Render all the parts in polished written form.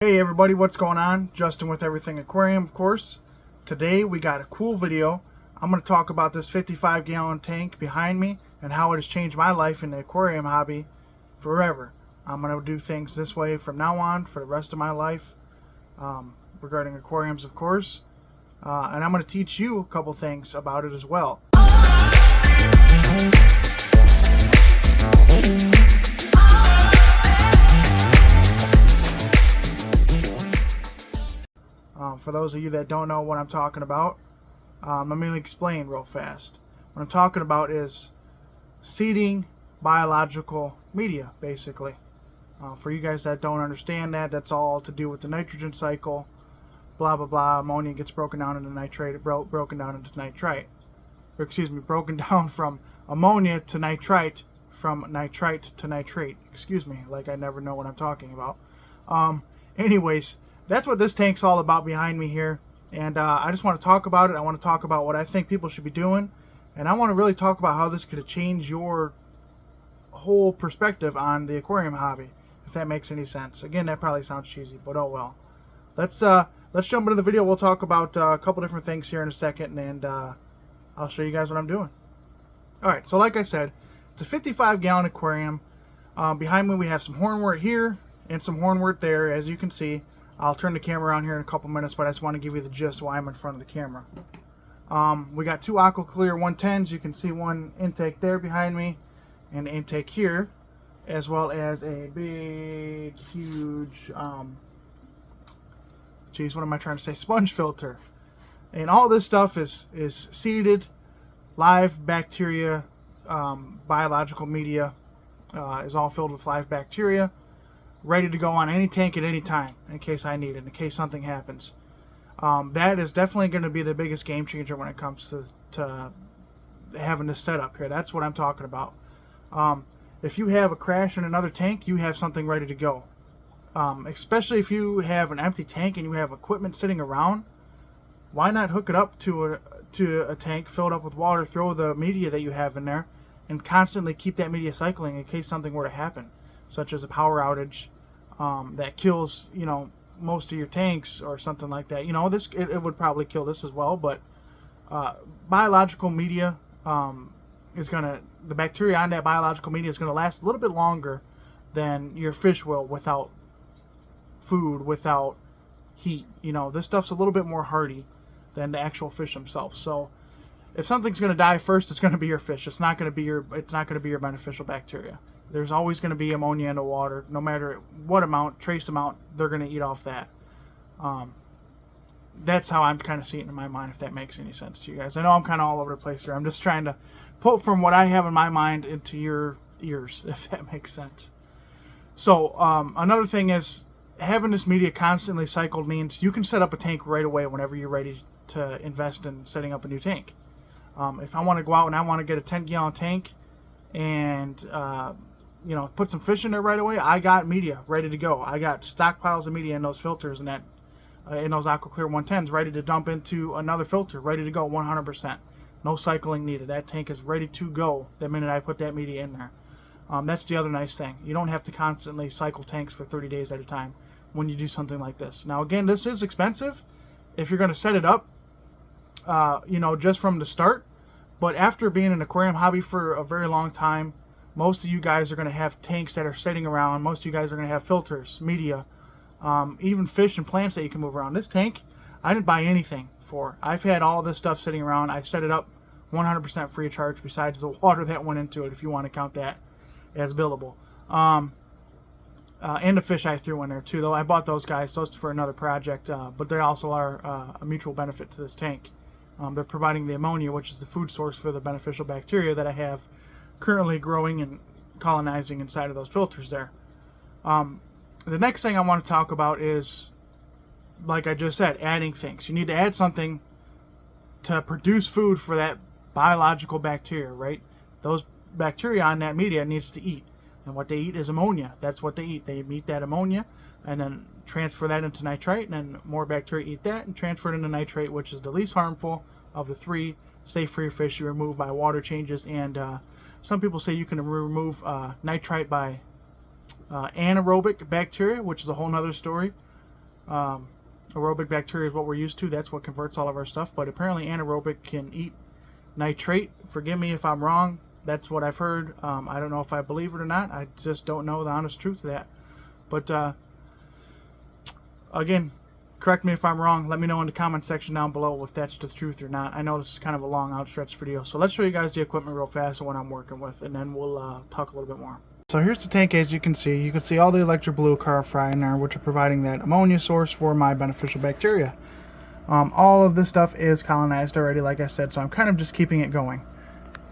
Hey everybody, what's going on? Justin with Everything Aquarium, of course. Today we got a cool video. I'm going to talk about this 55-gallon tank behind me and how it has changed my life in the aquarium hobby forever. I'm going to do things this way from now on for the rest of my life, regarding aquariums, of course. And I'm going to teach you a couple things about it as well. For those of you that don't know what I'm talking about, let me explain real fast. What I'm talking about is seeding biological media, basically. For you guys that don't understand that, that's all to do with the nitrogen cycle, blah, blah, blah. Ammonia gets broken down into nitrate, broken down into nitrite. Or excuse me, broken down from ammonia to nitrite, from nitrite to nitrate. Excuse me, like I never know what I'm talking about. Anyways, that's what this tank's all about behind me here. And I just want to talk about it. I want to talk about what I think people should be doing. And I want to really talk about how this could change your whole perspective on the aquarium hobby, if that makes any sense. Again, that probably sounds cheesy, but oh well. Let's jump into the video. We'll talk about a couple different things here in a second, and I'll show you guys what I'm doing. Alright, so like I said, it's a 55-gallon aquarium. Behind me we have some hornwort here and some hornwort there, as you can see. I'll turn the camera around here in a couple minutes, but I just want to give you the gist why I'm in front of the camera. We got two AquaClear 110s. You can see one intake there behind me and an intake here, as well as a big, huge, geez, what am I trying to say? Sponge filter. And all this stuff is seeded, live bacteria, biological media, is all filled with live bacteria, ready to go on any tank at any time in case I need it, in case something happens. That is definitely going to be the biggest game changer when it comes to having this setup here. That's what I'm talking about. If you have a crash in another tank, you have something ready to go. Especially if you have an empty tank and you have equipment sitting around, why not hook it up to a tank, fill it up with water, throw the media that you have in there, and constantly keep that media cycling in case something were to happen, such as a power outage that kills, you know, most of your tanks or something like that. You know, it would probably kill this as well, but biological media the bacteria on that biological media is going to last a little bit longer than your fish will without food, without heat. You know, this stuff's a little bit more hardy than the actual fish themselves. So if something's going to die first, it's going to be your fish. It's not going to be your beneficial bacteria. There's always going to be ammonia in the water, no matter what amount, trace amount, they're going to eat off that. That's how I'm kind of seeing it in my mind, if that makes any sense to you guys. I know I'm kind of all over the place here. I'm just trying to put from what I have in my mind into your ears, if that makes sense. So another thing is, having this media constantly cycled means you can set up a tank right away whenever you're ready to invest in setting up a new tank. If I want to go out and I want to get a 10-gallon tank and you know, put some fish in there right away, I got media ready to go. I got stockpiles of media in those filters and that in those AquaClear 110s ready to dump into another filter, ready to go 100%. No cycling needed. That tank is ready to go the minute I put that media in there. That's the other nice thing. You don't have to constantly cycle tanks for 30 days at a time when you do something like this. Now again, this is expensive if you're going to set it up, you know, just from the start. But after being in an aquarium hobby for a very long time, most of you guys are going to have tanks that are sitting around. Most of you guys are going to have filters, media, even fish and plants that you can move around. This tank, I didn't buy anything for. I've had all this stuff sitting around. I set it up 100% free of charge, besides the water that went into it, if you want to count that as billable. And the fish I threw in there too, though I bought those guys. Those for another project, but they also are a mutual benefit to this tank. They're providing the ammonia, which is the food source for the beneficial bacteria that I have currently growing and colonizing inside of those filters there. The next thing I want to talk about is, like I just said, adding things. You need to add something to produce food for that biological bacteria, right? Those bacteria on that media needs to eat. And what they eat is ammonia. That's what they eat. They eat that ammonia and then transfer that into nitrite, and then more bacteria eat that and transfer it into nitrate, which is the least harmful of the three safe for your fish. You remove by water changes, and some people say you can remove nitrite by anaerobic bacteria, which is a whole nother story. Aerobic bacteria is what we're used to. That's what converts all of our stuff. But apparently anaerobic can eat nitrate. Forgive me if I'm wrong. That's what I've heard. I don't know if I believe it or not. I just don't know the honest truth of that. But again, correct me if I'm wrong. Let me know in the comment section down below if that's the truth or not. I know this is kind of a long outstretched video. So let's show you guys the equipment real fast and what I'm working with, and then we'll talk a little bit more. So here's the tank. As you can see all the electro blue carafry in there, which are providing that ammonia source for my beneficial bacteria. All of this stuff is colonized already, like I said, so I'm kind of just keeping it going.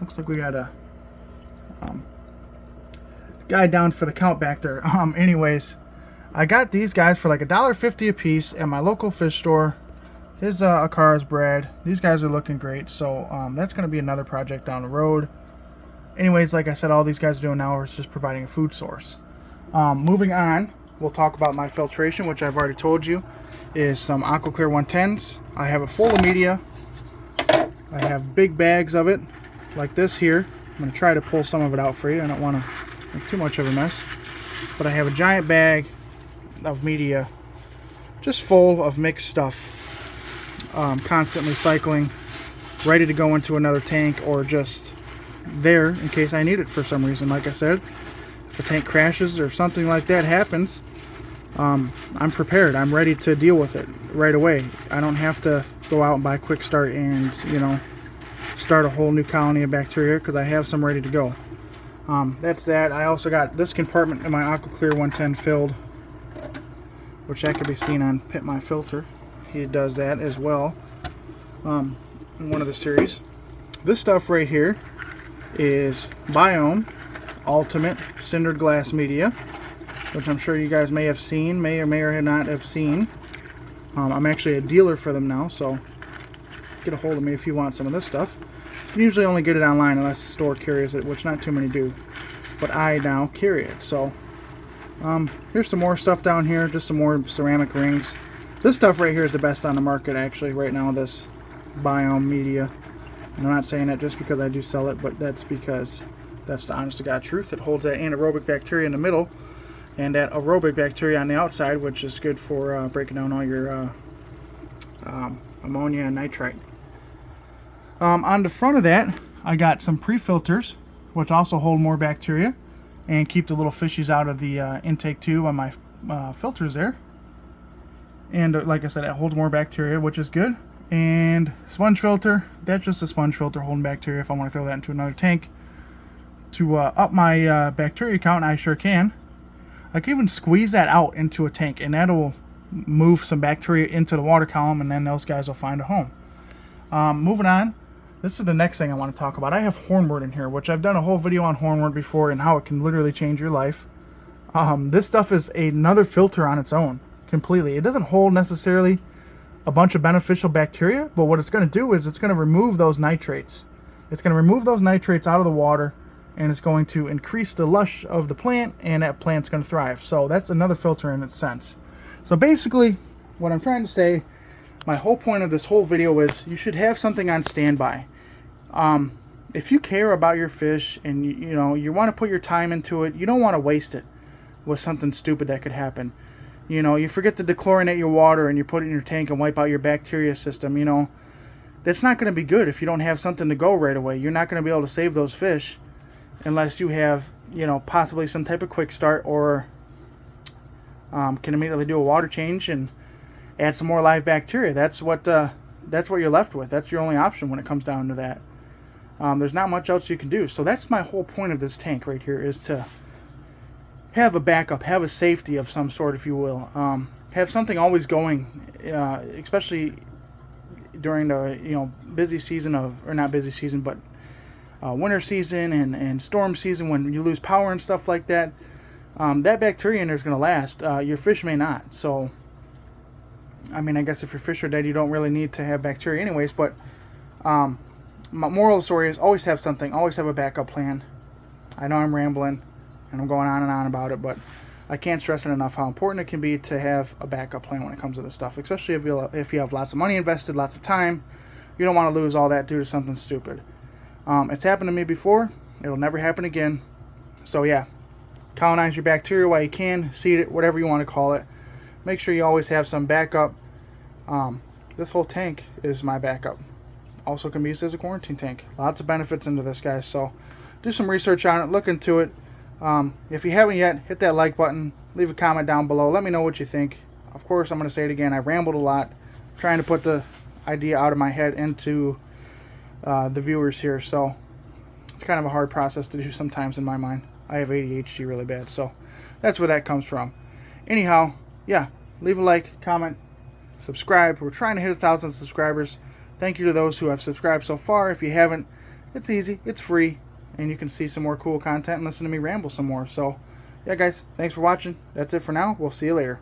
Looks like we got a guy down for the count back there. Anyways, I got these guys for like $1.50 a piece at my local fish store. His Akara's bred. These guys are looking great, so that's going to be another project down the road. Anyways, like I said, all these guys are doing now is just providing a food source. Moving on, we'll talk about my filtration, which I've already told you is some AquaClear 110s. I have it full of media. I have big bags of it, like this here. I'm going to try to pull some of it out for you. I don't want to make too much of a mess. But I have a giant bag of media, just full of mixed stuff, constantly cycling, ready to go into another tank or just there in case I need it for some reason. Like I said, if a tank crashes or something like that happens, I'm prepared. I'm ready to deal with it right away. I don't have to go out and buy Quick Start and, you know, start a whole new colony of bacteria, because I have some ready to go. That's that. I also got this compartment in my AquaClear 110 filled, which that can be seen on Pit My Filter. He does that as well in one of the series. This stuff right here is Biome Ultimate Cindered Glass Media, which I'm sure you guys may have seen, may or not have seen. I'm actually a dealer for them now, so get a hold of me if you want some of this stuff. You usually only get it online unless the store carries it, which not too many do, but I now carry it. So here's some more stuff down here, just some more ceramic rings. This stuff right here is the best on the market actually right now, this Biome Media. And I'm not saying that just because I do sell it, but that's because that's the honest to God truth. It holds that anaerobic bacteria in the middle and that aerobic bacteria on the outside, which is good for breaking down all your ammonia and nitrite. On the front of that, I got some pre-filters, which also hold more bacteria and keep the little fishies out of the intake tube on my filters there. And like I said, it holds more bacteria, which is good. And sponge filter, that's just a sponge filter holding bacteria if I want to throw that into another tank. To up my bacteria count, I sure can. I can even squeeze that out into a tank, and that'll move some bacteria into the water column, and then those guys will find a home. Moving on, this is the next thing I want to talk about. I have hornwort in here, which I've done a whole video on hornwort before and how it can literally change your life. This stuff is another filter on its own, completely. It doesn't hold necessarily a bunch of beneficial bacteria, but what it's going to do is it's going to remove those nitrates. It's going to remove those nitrates out of the water, and it's going to increase the lush of the plant, and that plant's going to thrive. So that's another filter in its sense. So basically, what I'm trying to say, my whole point of this whole video is you should have something on standby. If you care about your fish and you want to put your time into it, you don't want to waste it with something stupid that could happen. You know, you forget to dechlorinate your water and you put it in your tank and wipe out your bacteria system, you know. That's not going to be good if you don't have something to go right away. You're not going to be able to save those fish unless you have, you know, possibly some type of quick start or can immediately do a water change and add some more live bacteria. That's what you're left with. That's your only option when it comes down to that. There's not much else you can do. So that's my whole point of this tank right here, is to have a backup, have a safety of some sort, if you will. Have something always going, especially during the busy season or not busy season, but winter season and storm season, when you lose power and stuff like that. That bacteria in there is going to last. Your fish may not. So, I mean, I guess if your fish are dead, you don't really need to have bacteria anyways. But my moral of the story is always have something. Always have a backup plan. I know I'm rambling and I'm going on and on about it, but I can't stress it enough how important it can be to have a backup plan when it comes to this stuff, especially if you have lots of money invested, lots of time. You don't want to lose all that due to something stupid. It's happened to me before. It'll never happen again. So yeah, colonize your bacteria while you can, seed it, whatever you want to call it. make sure you always have some backup. This whole tank is my backup. Also can be used as a quarantine tank. Lots of benefits into this, guys. So do some research on it. Look into it. If you haven't yet, hit that like button. Leave a comment down below. Let me know what you think. Of course, I'm going to say it again. I rambled a lot trying to put the idea out of my head into the viewers here. So it's kind of a hard process to do sometimes in my mind. I have ADHD really bad. So that's where that comes from. Anyhow, yeah, leave a like, comment, subscribe. We're trying to hit 1,000 subscribers. Thank you to those who have subscribed so far. If you haven't, it's easy, it's free, and you can see some more cool content and listen to me ramble some more. So yeah, guys, thanks for watching. That's it for now. We'll see you later.